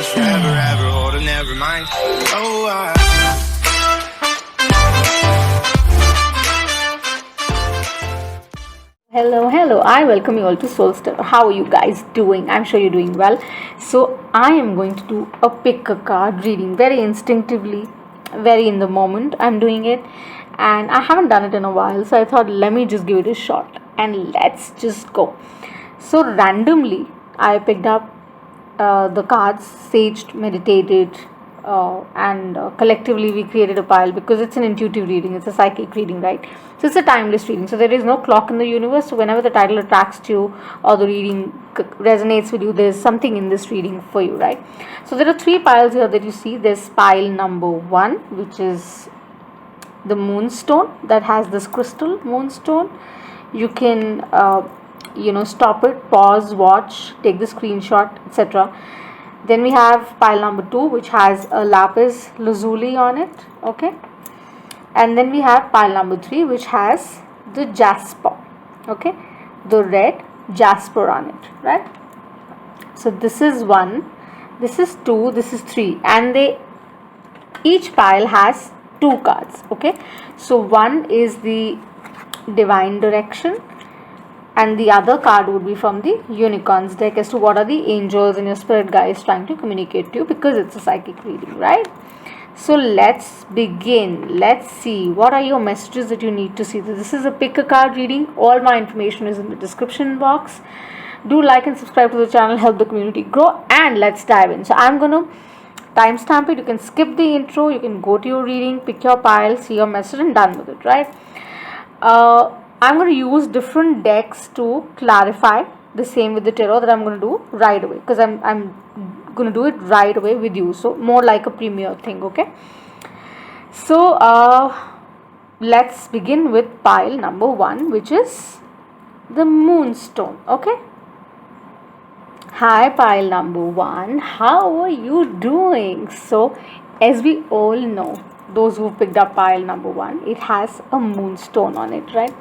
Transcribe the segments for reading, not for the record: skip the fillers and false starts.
last forever, ever, hold it, never mind. Oh, Hello. I welcome you all to Soulstar. How are you guys doing? I'm sure you're doing well. So, I am going to do a pick a card reading very instinctively, very in the moment. I'm doing it, and I haven't done it in a while, so I thought let me just give it a shot and let's just go. So, randomly, I picked up the cards, saged, meditated, and collectively we created a pile because it's an intuitive reading, it's a psychic reading, right? So it's a timeless reading. So there is no clock in the universe. So whenever the title attracts you or the reading resonates with you, there's something in this reading for you, right? So there are three piles here that you see. There's pile number one, which is the moonstone that has this crystal moonstone. You can stop it, pause, watch, take the screenshot, etc. Then we have pile number two, which has a lapis lazuli on it, okay. And then we have pile number three, which has the jasper, okay, the red jasper on it, right? So this is one, this is two, this is three, and they each pile has two cards, okay. So one is the divine direction, and the other card would be from the unicorns deck as to what are the angels and your spirit guides trying to communicate to you, because it's a psychic reading, right? So let's begin. Let's see what are your messages that you need to see. This is a pick a card reading. All my information is in the description box. Do like and subscribe to the channel, help the community grow, and let's dive in. So I'm going to timestamp it. You can skip the intro, you can go to your reading, pick your pile, see your message, and done with it, right? I'm going to use different decks to clarify the same with the tarot that I'm going to do right away, because I'm going to do it right away with you, so more like a premiere thing, okay. So let's begin with pile number one, which is the moonstone, okay. Hi pile number one, how are you doing? So as we all know, those who picked up pile number one, it has a moonstone on it, right?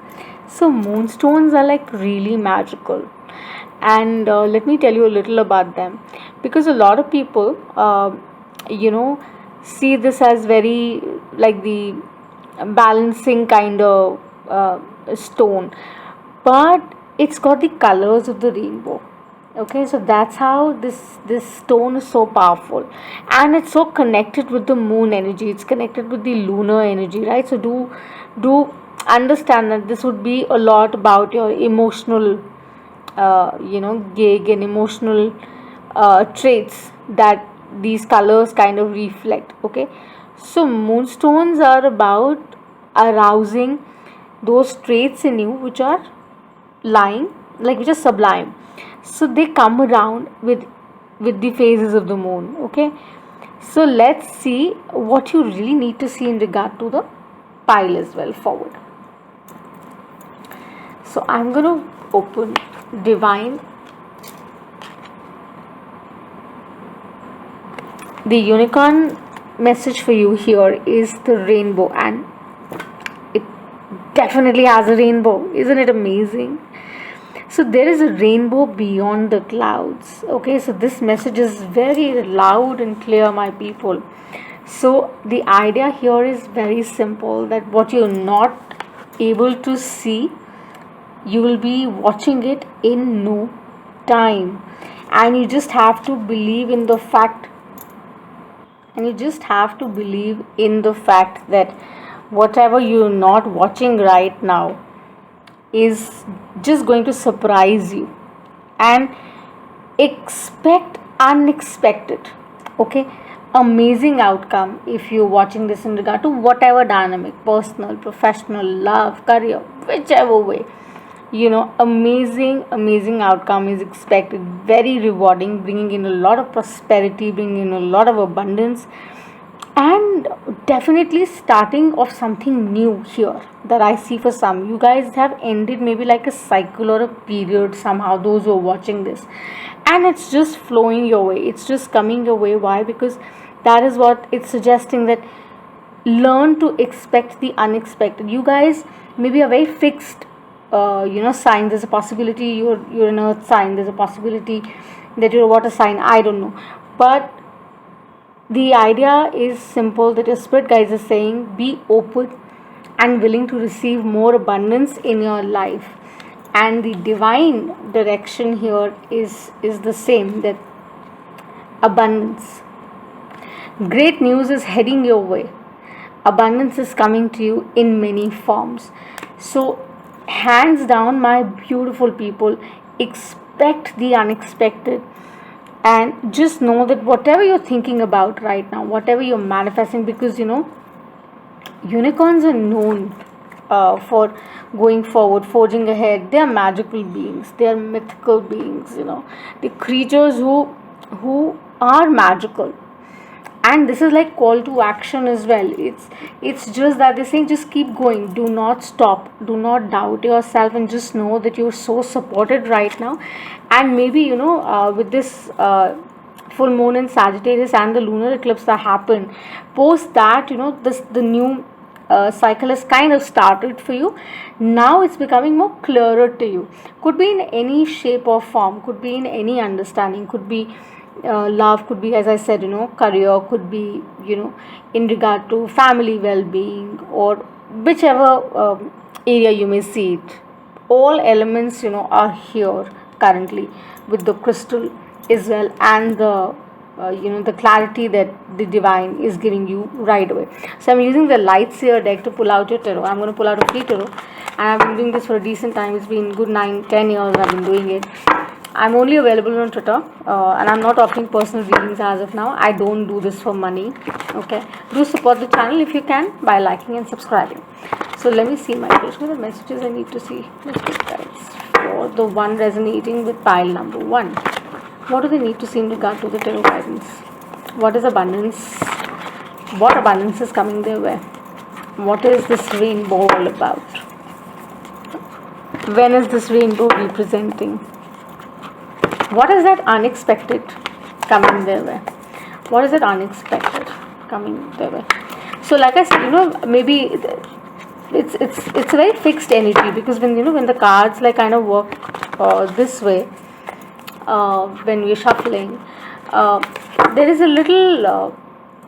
So moonstones are like really magical, and let me tell you a little about them, because a lot of people see this as very like the balancing kind of stone, but it's got the colors of the rainbow, okay. So that's how this stone is so powerful, and it's so connected with the moon energy, it's connected with the lunar energy, right? So do understand that this would be a lot about your emotional gig and emotional traits that these colors kind of reflect, okay. So moonstones are about arousing those traits in you which are lying, like which are sublime. So they come around with the phases of the moon, okay. So let's see what you really need to see in regard to the pile as well forward. So I'm going to open divine. The unicorn message for you here is the rainbow, and it definitely has a rainbow. Isn't it amazing? So there is a rainbow beyond the clouds, okay. So this message is very loud and clear, my people. So the idea here is very simple, that what you're not able to see, you will be watching it in no time, and you just have to believe in the fact, that whatever you're not watching right now is just going to surprise you, and expect unexpected, okay, amazing outcome if you're watching this in regard to whatever dynamic, personal, professional, love, career, whichever way, amazing outcome is expected, very rewarding, bringing in a lot of prosperity, bringing in a lot of abundance, and definitely starting of something new here that I see for some. You guys have ended maybe like a cycle or a period somehow, those who are watching this, and it's just flowing your way, it's just coming your way. Why? Because that is what it's suggesting, that learn to expect the unexpected. You guys maybe are very fixed sign. There's a possibility you're an earth sign, there's a possibility that you're a water sign, I don't know, but The idea is simple, that your spirit guides is saying be open and willing to receive more abundance in your life. And the divine direction here is the same, that abundance. Great news is heading your way. Abundance is coming to you in many forms. So, hands down, my beautiful people, expect the unexpected, and just know that whatever you're thinking about right now, whatever you're manifesting, because unicorns are known for going forward, forging ahead. They are magical beings, they are mythical beings, the creatures who are magical. And this is like call to action as well. It's just that they're saying just keep going, do not stop, do not doubt yourself, and just know that you're so supported right now. And maybe with this full moon in Sagittarius and the lunar eclipse that happened, post that, this the new cycle has kind of started for you. Now it's becoming more clearer to you. Could be in any shape or form, could be in any understanding, could be love, could be, as I said, career, could be, in regard to family well-being, or whichever area you may see it. All elements, are here currently with the crystal as well, and the clarity that the divine is giving you right away. So I'm using the light seer deck to pull out your tarot. I'm going to pull out a free tarot, and I've been doing this for a decent time. It's been good 9-10 years I've been doing it. I'm only available on Twitter, and I'm not offering personal readings as of now. I don't do this for money. Okay, do support the channel if you can by liking and subscribing. So let me see my page. What are the messages I need to see? Guys, for the one resonating with pile number 1. What do they need to see in regard to the tarot guidance? What is abundance? What abundance is coming their way? What is this rainbow all about? When is this rainbow representing? What is that unexpected coming their way? What is that unexpected coming their way? So like I said, maybe it's a very fixed energy, because when the cards like kind of work this way, when we're shuffling, there is a little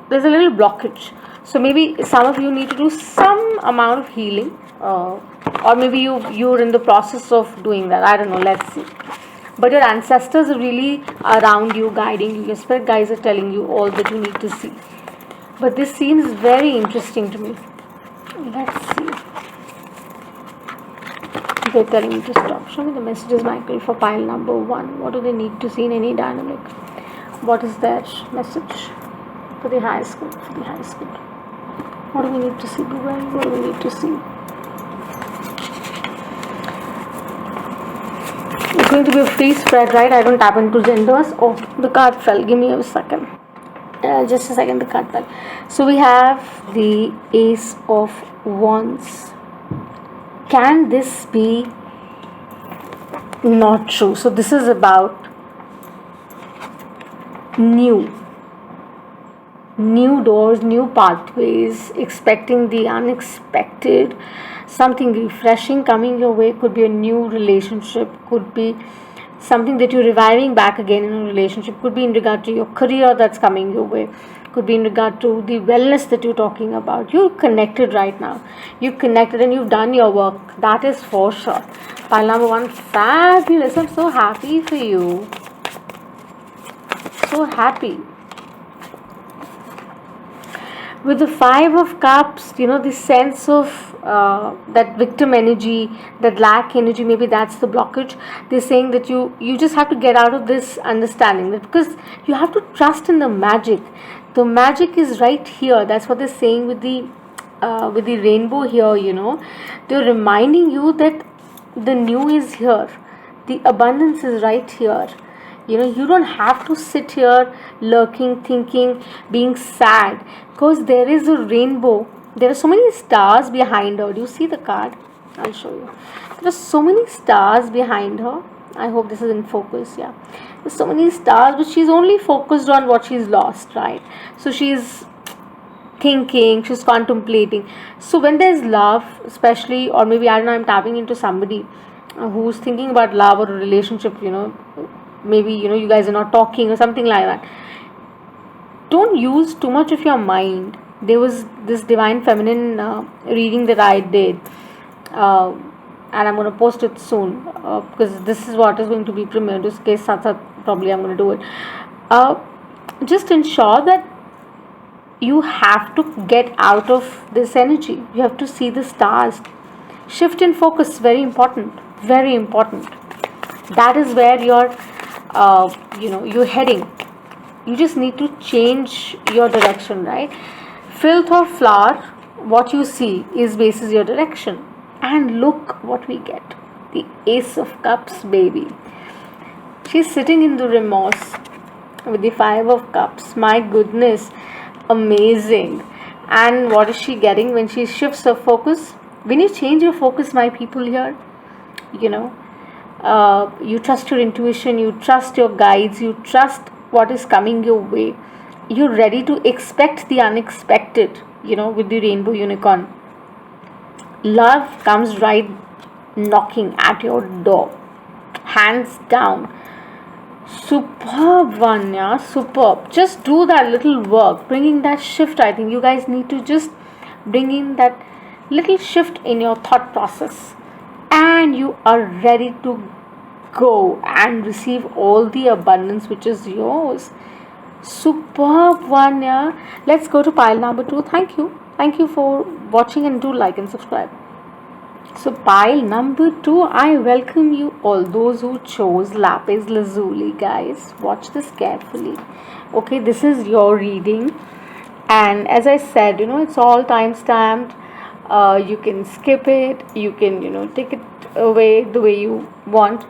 blockage. So maybe some of you need to do some amount of healing, or maybe you're in the process of doing that. I don't know. Let's see. But your ancestors are really around you, guiding you. Your spirit guides are telling you all that you need to see. But this seems very interesting to me. Let's see. They're telling me to stop. Show me the messages, Michael, for pile number 1. What do they need to see in any dynamic? What is their message for the high school? What do we need to see? What do we need to see? It's going to be a free spread, right? I don't tap into genders. Oh, the card fell. Give me a second. Just a second, the card fell. So we have the Ace of Wands. Can this be not true? So this is about new doors, new pathways, expecting the unexpected, something refreshing coming your way. Could be a new relationship, could be something that you're reviving back again in a relationship, could be in regard to your career that's coming your way, could be in regard to the wellness that you're talking about. You're connected right now. You're connected and you've done your work. That is for sure. Pile number 1, fabulous. I'm so happy for you. So happy. With the 5 of Cups, the sense of that victim energy, that lack energy, maybe that's the blockage. They're saying that you just have to get out of this understanding, that because you have to trust in the magic. The magic is right here. That's what they're saying with the rainbow here. They're reminding you that the new is here, the abundance is right here. You don't have to sit here lurking, thinking, being sad, because there is a rainbow. There are so many stars behind her. Do you see the card? I'll show you. There are so many stars behind her. I hope this is in focus. Yeah, there's so many stars, but she's only focused on what she's lost, right? So she's thinking, she's contemplating. So when there's love, especially, or maybe I don't know, I'm tapping into somebody who's thinking about love or a relationship, maybe you guys are not talking or something like that. don't use too much of your mind. There was this divine feminine reading that I did, uh, and I'm going to post it soon, because this is what is going to be premiered. This case probably I'm going to do it. uh, just ensure that you have to get out of this energy. You have to see the stars. Shift in focus, very important, very important. That is where you're heading. You just need to change your direction, right? Filth or flower, what you see is basis your direction. And look what we get, the Ace of Cups, baby. She's sitting in the remorse with the Five of Cups. My goodness, amazing. And what is she getting when she shifts her focus? When you change your focus, my people here, you know, you trust your intuition, you trust your guides, you trust what is coming your way. You're ready to expect the unexpected, with the rainbow unicorn. Love comes right knocking at your door, hands down. Superb one, yeah, superb. Just do that little work, bringing that shift. I think you guys need to just bring in that little shift in your thought process, and you are ready to go and receive all the abundance which is yours. Superb one, yeah. Let's go to pile number 2. Thank you for watching, and do like and subscribe. So pile number 2, I welcome you all those who chose lapis lazuli. Guys, watch this carefully. Okay, this is your reading, and as I said, it's all time stamped. You can skip it, you can take it away the way you want.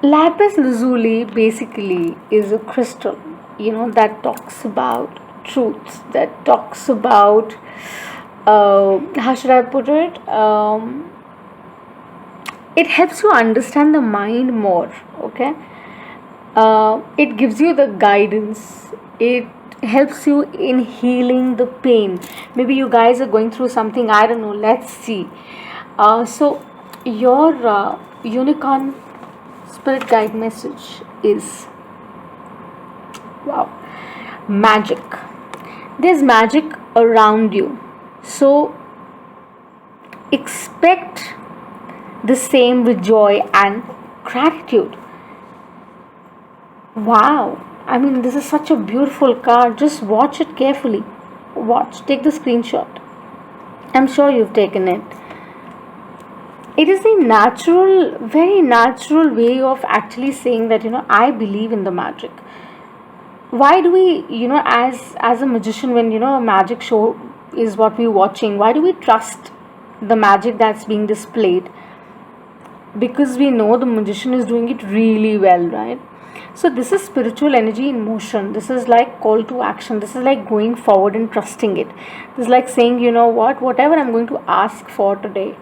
Lapis lazuli basically is a crystal, that talks about truth, that talks about, how should I put it? It helps you understand the mind more, okay? It gives you the guidance. It helps you in healing the pain. Maybe you guys are going through something, I don't know, let's see. So your unicorn spirit guide message is, wow, magic. There's magic around you. So expect the same with joy and gratitude. Wow. I mean, this is such a beautiful card. Just watch it carefully. Watch. Take the screenshot. I'm sure you've taken it. It is a natural, very natural way of actually saying that, I believe in the magic. Why do we, as a magician, when, a magic show is what we're watching, why do we trust the magic that's being displayed? Because we know the magician is doing it really well, right? So this is spiritual energy in motion. This is like call to action. This is like going forward and trusting it. This is like saying, whatever I'm going to ask for today,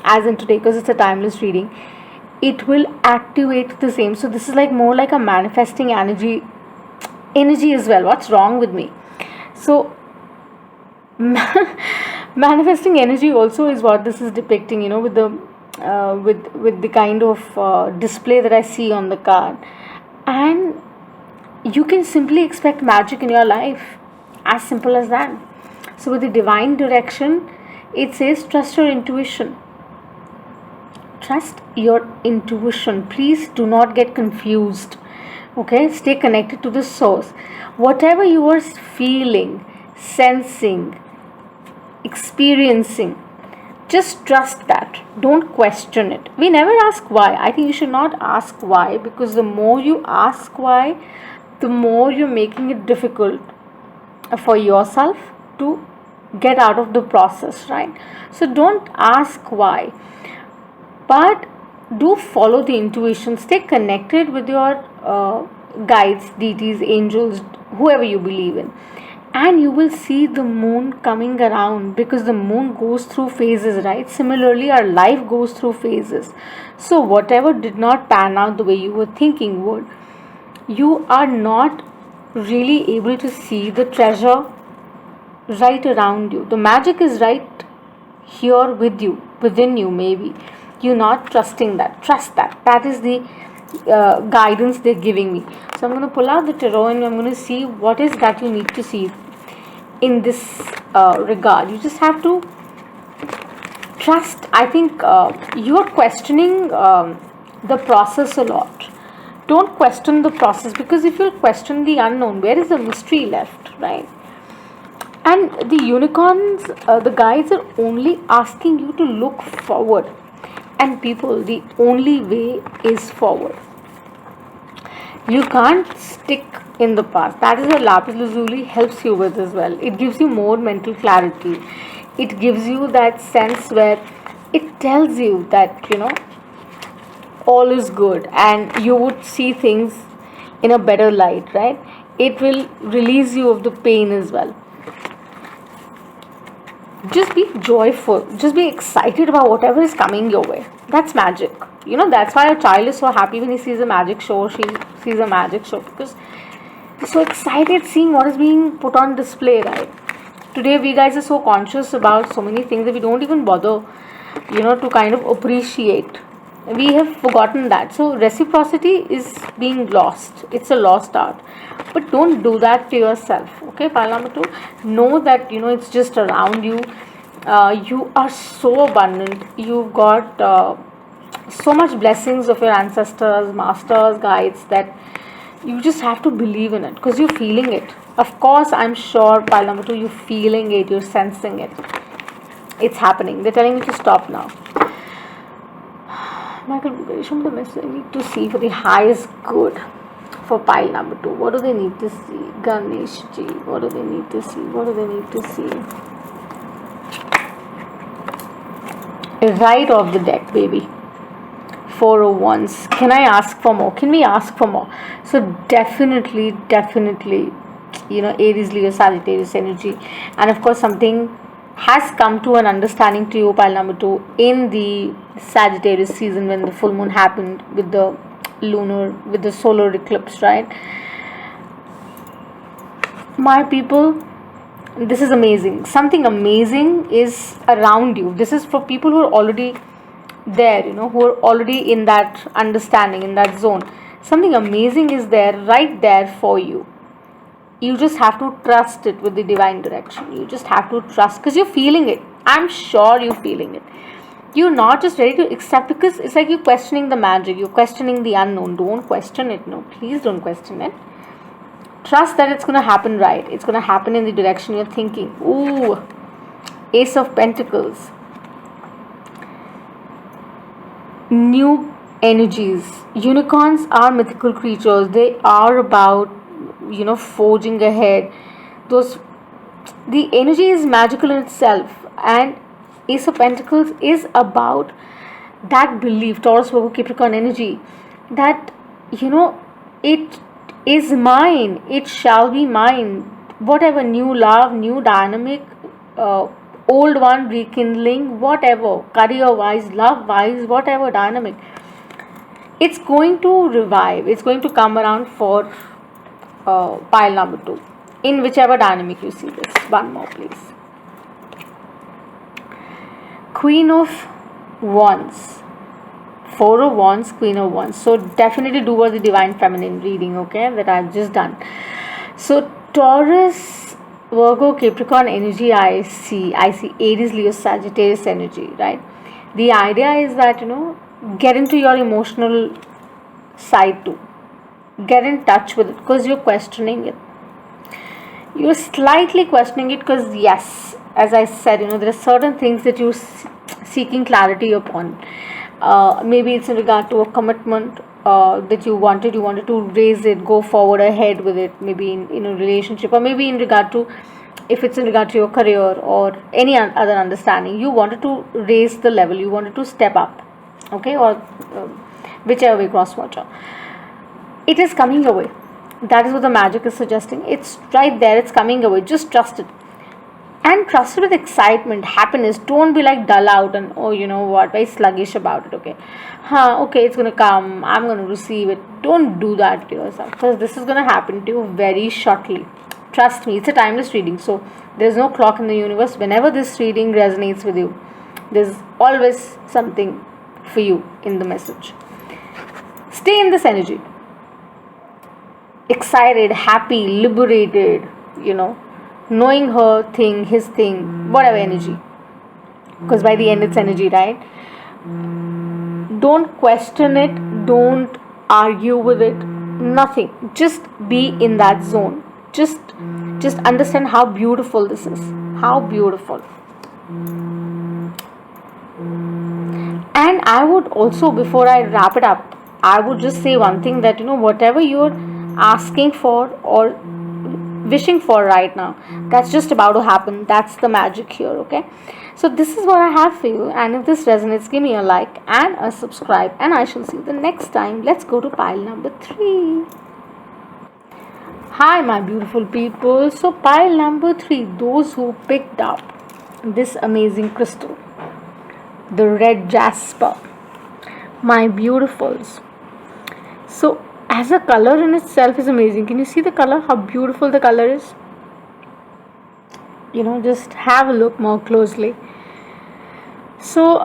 as in today, because it's a timeless reading, it will activate the same. So this is like more like a manifesting energy as well. What's wrong with me? So manifesting energy also is what this is depicting, with the with the kind of display that I see on the card. And you can simply expect magic in your life, as simple as that. So with the divine direction, it says trust your intuition. Trust your intuition. Please do not get confused. Okay, stay connected to the source. Whatever you are feeling, sensing, experiencing, just trust that. Don't question it. We never ask why. I think you should not ask why, because the more you ask why, the more you're making it difficult for yourself to get out of the process, right? So don't ask why, but do follow the intuition. Stay connected with your guides, deities, angels, whoever you believe in. And you will see the moon coming around, because the moon goes through phases, right? Similarly, our life goes through phases. So whatever did not pan out the way you were thinking would, you are not really able to see the treasure right around you. The magic is right here with you, within you maybe. You're not trusting that. Trust that. That is the guidance they're giving me. So I'm going to pull out the tarot and I'm going to see what is that you need to see in this regard. You just have to trust. I think you are questioning the process a lot. Don't question the process, because if you question the unknown, where is the mystery left, right? And the unicorns, the guides are only asking you to look forward. And people, the only way is forward. You can't stick in the past. That is what lapis lazuli helps you with as well. It gives you more mental clarity. It gives you that sense where it tells you that, all is good and you would see things in a better light, right? It will release you of the pain as well. Just be joyful, just be excited about whatever is coming your way. That's magic. That's why a child is so happy when he sees a magic show, she sees a magic show, because he's so excited seeing what is being put on display, right? Today we guys are so conscious about so many things that we don't even bother, to kind of appreciate. We have forgotten that. So reciprocity is being lost. It's a lost art. But don't do that to yourself. Okay, pile number 2. Know that it's just around you. You are so abundant. You've got so much blessings of your ancestors, masters, guides, that you just have to believe in it, because you're feeling it. Of course, I'm sure, pile number 2, you're feeling it, you're sensing it. It's happening. They're telling you to stop now. Michael, show me the message I need to see for the highest good for pile number 2. What do they need to see? Ganesh ji, what do they need to see? What do they need to see? Right off the deck, baby. 4 of Wands. Can I ask for more? Can we ask for more? So definitely, Aries, Leo, Sagittarius energy. And of course, something has come to an understanding to you, pile number 2, in the Sagittarius season when the full moon happened with the solar eclipse, right? My people, this is amazing. Something amazing is around you. This is for people who are already there, who are already in that understanding, in that zone. Something amazing is there, right there for you. You just have to trust it with the divine direction. You just have to trust, because you're feeling it. I'm sure you're feeling it. You're not just ready to accept, because it's like you're questioning the magic. You're questioning the unknown. Don't question it. No, please don't question it. Trust that it's going to happen right. It's going to happen in the direction you're thinking. Ooh, Ace of Pentacles. New energies. Unicorns are mythical creatures. They are about forging ahead. The energy is magical in itself, and Ace of Pentacles is about that belief. Taurus, Virgo, Capricorn energy, that it is mine, it shall be mine. Whatever, new love, new dynamic, old one rekindling, whatever, career wise, love wise, whatever dynamic, it's going to revive, it's going to come around for pile number 2, in whichever dynamic you see this. One more, please. Queen of Wands. 4 of Wands, Queen of Wands. So definitely do what the Divine Feminine reading, okay, that I've just done. So Taurus, Virgo, Capricorn energy, I see Aries, Leo, Sagittarius energy, right? The idea is that, get into your emotional side too. Get in touch with it, because you're questioning it. You're slightly questioning it, because yes, as I said, there are certain things that you're seeking clarity upon. Maybe it's in regard to a commitment that you wanted to raise it, go forward ahead with it, maybe in a relationship, or maybe in regard to, if it's in regard to your career or any other understanding, you wanted to raise the level, you wanted to step up, okay, or whichever way, cross watcher. It is coming your way. That is what the magic is suggesting. It's right there, it's coming your way. Just trust it. And trust it with excitement, happiness. Don't be like dull out and, very sluggish about it, okay. Okay, it's going to come, I'm going to receive it. Don't do that to yourself, because this is going to happen to you very shortly. Trust me, it's a timeless reading. So there's no clock in the universe. Whenever this reading resonates with you, there's always something for you in the message. Stay in this energy. Excited, happy, liberated, knowing her thing, his thing, whatever energy. Because by the end it's energy, right? Don't question it, don't argue with it, nothing. Just be in that zone. Just understand how beautiful this is. How beautiful. And I would also, before I wrap it up, I would just say one thing, that whatever you're asking for or wishing for right now, that's just about to happen. That's the magic here, okay? So this is what I have for you, and if this resonates, give me a like and a subscribe, and I shall see you the next time. Let's go to pile number 3. Hi my beautiful people. So pile number 3, those who picked up this amazing crystal, the red jasper, my beautifuls. So as a color in itself is amazing. Can you see the color? How beautiful the color is? Just have a look more closely. So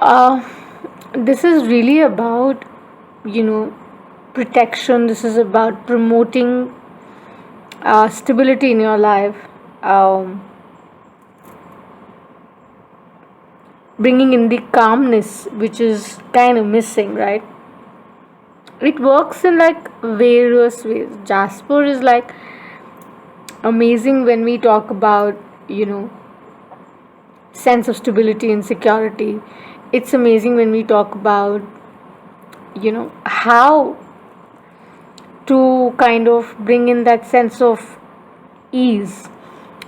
this is really about protection. This is about promoting stability in your life, bringing in the calmness which is kind of missing, right? It works in like various ways. Jasper is like amazing when we talk about sense of stability and security. It's amazing when we talk about how to kind of bring in that sense of ease,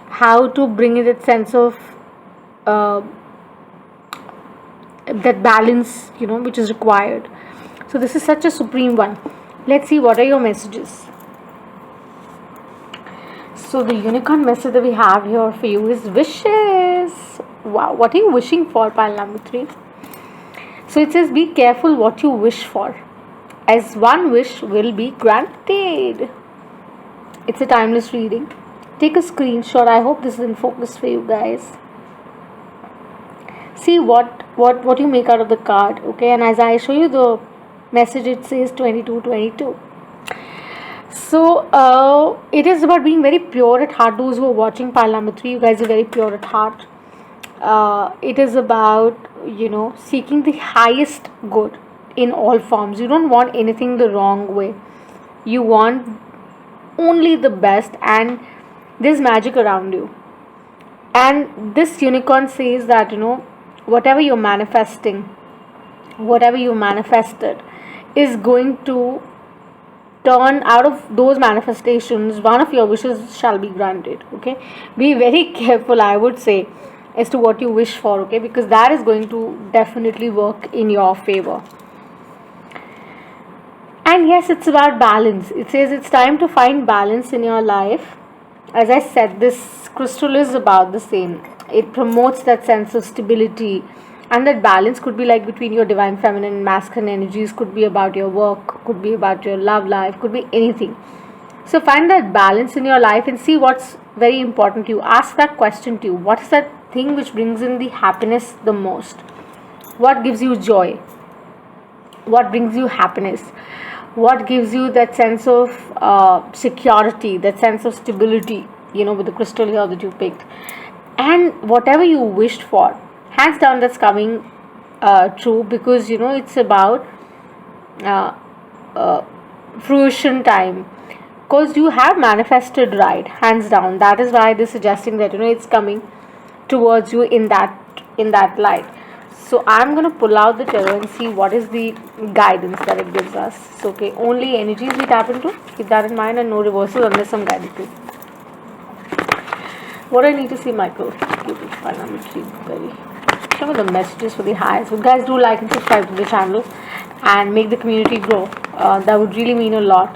how to bring in that sense of that balance which is required. So this is such a supreme one. Let's see what are your messages. So the unicorn message that we have here for you is wishes. Wow, what are you wishing for, pile number 3? So it says, be careful what you wish for, as one wish will be granted. It's a timeless reading. Take a screenshot. I hope this is in focus for you guys. See what you make out of the card, okay? And as I show you the message, it says 2222. So it is about being very pure at heart. Those who are watching pile number 3, you guys are very pure at heart. It is about seeking the highest good in all forms. You don't want anything the wrong way. You want only the best, and there's magic around you. And this unicorn says that whatever you're manifesting, whatever you manifested, is going to turn out of those manifestations. One of your wishes shall be granted, okay? Be very careful, I would say, as to what you wish for, okay? Because that is going to definitely work in your favor. And yes, it's about balance. It says it's time to find balance in your life. As I said, this crystal is about the same. It promotes that sense of stability, and that balance could be like between your divine feminine and masculine energies, could be about your work, could be about your love life, could be anything. So find that balance in your life and see what's very important to you. Ask that question to you. What is that thing which brings in the happiness the most? What gives you joy? What brings you happiness? What gives you that sense of security, that sense of stability, with the crystal here that you picked? And whatever you wished for, hands down, that's coming true, because it's about fruition time, because you have manifested right, hands down. That is why they're suggesting that it's coming towards you in that light. So I'm going to pull out the tarot and see what is the guidance that it gives us. So okay, only energies we tap into, keep that in mind, and no reversal unless some guidance too. What I need to see, Michael? Some of the messages for the highs. So guys, do like and subscribe to the channel and make the community grow. That would really mean a lot.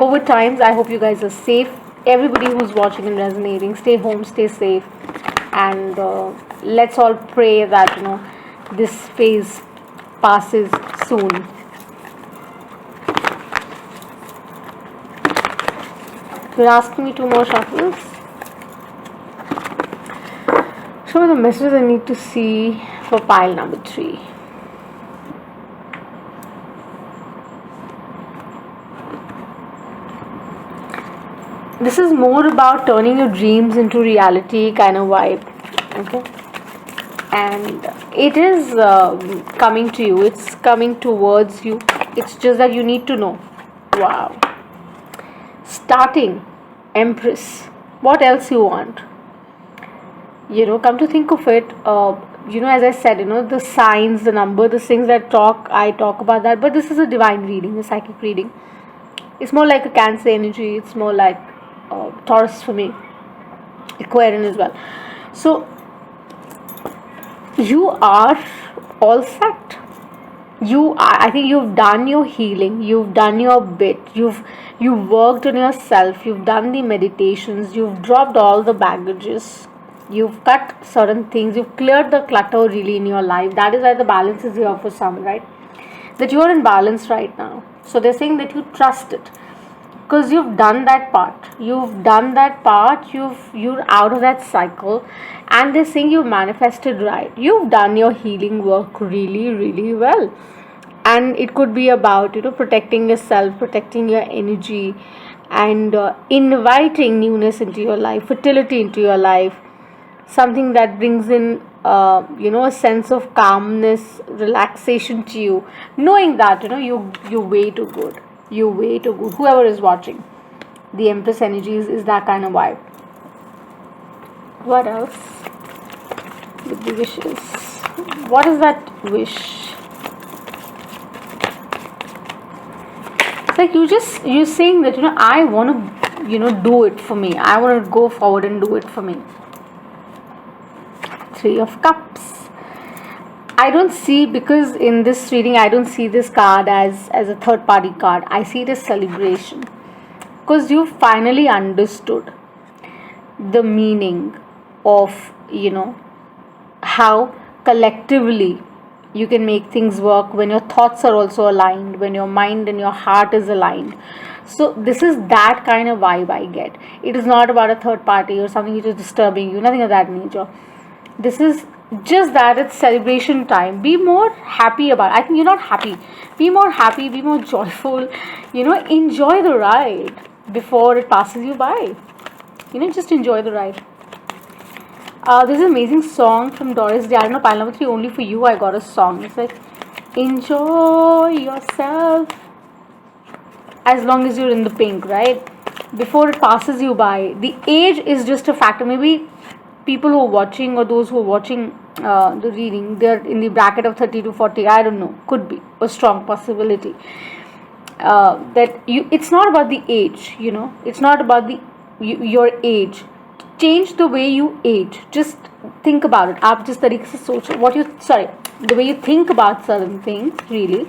COVID times, I hope you guys are safe. Everybody who's watching and resonating, stay home, stay safe, and let's all pray that this phase passes soon. You're asking me 2 more shuffles. So the messages I need to see for pile number 3. this is more about turning your dreams into reality kind of vibe. Okay, and it is coming to you, it's coming towards you. It's just that you need to know. Wow. Starting Empress, what else you want? Come to think of it, as I said, the signs, the number, the things that I talk about that, but this is a divine reading, a psychic reading. It's more like a Cancer energy, it's more like Taurus for me, Aquarian as well. So you are all set. I think you've done your healing, you've done your bit, you've worked on yourself, you've done the meditations, you've dropped all the baggages, you've cut certain things, you've cleared the clutter really in your life. That is why the balance is here for some, right? That you are in balance right now. So they're saying that you trust it, because you've done that part, you're out of that cycle, and they're saying you've manifested right, you've done your healing work really, really well. And it could be about protecting yourself, protecting your energy, and inviting newness into your life, fertility into your life, something that brings in a sense of calmness, relaxation to you, knowing that you're way too good, whoever is watching. The Empress energy is that kind of vibe. What else with the wishes? What is that wish? It's like you're saying that I want to do it for me, I want to go forward and do it for me. Three of Cups. I don't see, because in this reading I don't see this card as a third party card. I see it as celebration, because you finally understood the meaning of how collectively you can make things work when your thoughts are also aligned, when your mind and your heart is aligned. So this is that kind of vibe I get. It is not about a third party or something which is disturbing you, nothing of that nature. This is just that it's celebration time. Be more happy about it. I think you're not happy. Be more happy, be more joyful. Enjoy the ride before it passes you by. Just enjoy the ride. There's an amazing song from Doris Day. I don't know, pile number 3, only for you I got a song. It's like, enjoy yourself as long as you're in the pink, right? Before it passes you by. The age is just a factor. Maybe people who are watching, or those who are watching the reading, they're in the bracket of 30 to 40. I don't know. Could be a strong possibility. It's not about the age, it's not about your age. Change the way you age. Just think about it. आप जिस तरीके से सोचो, the way you think about certain things really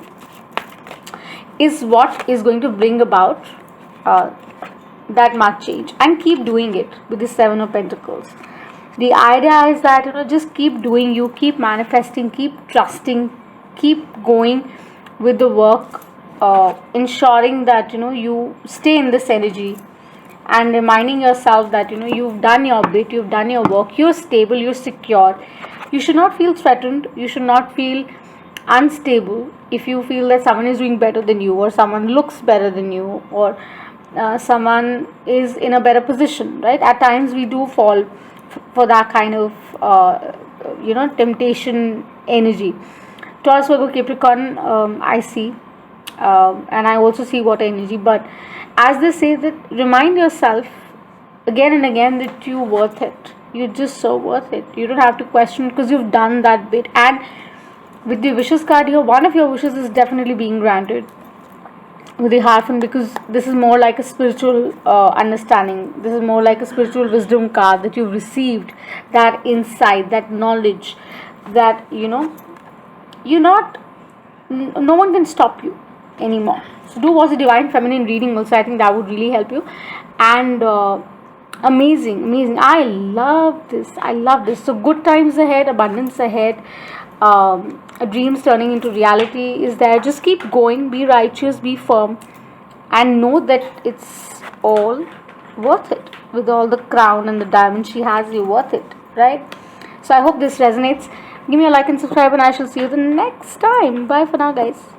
is what is going to bring about that much change. And keep doing it with the 7 of Pentacles. The idea is that just keep doing, you keep manifesting, keep trusting, keep going with the work, ensuring that you stay in this energy, and reminding yourself that you've done your bit, you've done your work, you're stable, you're secure. You should not feel threatened, you should not feel unstable if you feel that someone is doing better than you, or someone looks better than you, or someone is in a better position, right? At times we do fall for that kind of temptation energy. Taurus, Virgo, Capricorn, I see, and I also see water energy. But as they say, that remind yourself again and again that you're worth it. You're just so worth it. You don't have to question, because you've done that bit. And with the wishes card here, one of your wishes is definitely being granted with the Hierophant, because this is more like a spiritual understanding. This is more like a spiritual wisdom card that you've received, that insight, that knowledge, that you're not, no one can stop you anymore. So do watch the Divine Feminine reading also. I think that would really help you. And amazing. I love this. So good times ahead, abundance ahead, dreams turning into reality is there. Just keep going, be righteous, be firm, and know that it's all worth it. With all the crown and the diamond she has, you're worth it, right? So I hope this resonates. Give me a like and subscribe, and I shall see you the next time. Bye for now, guys.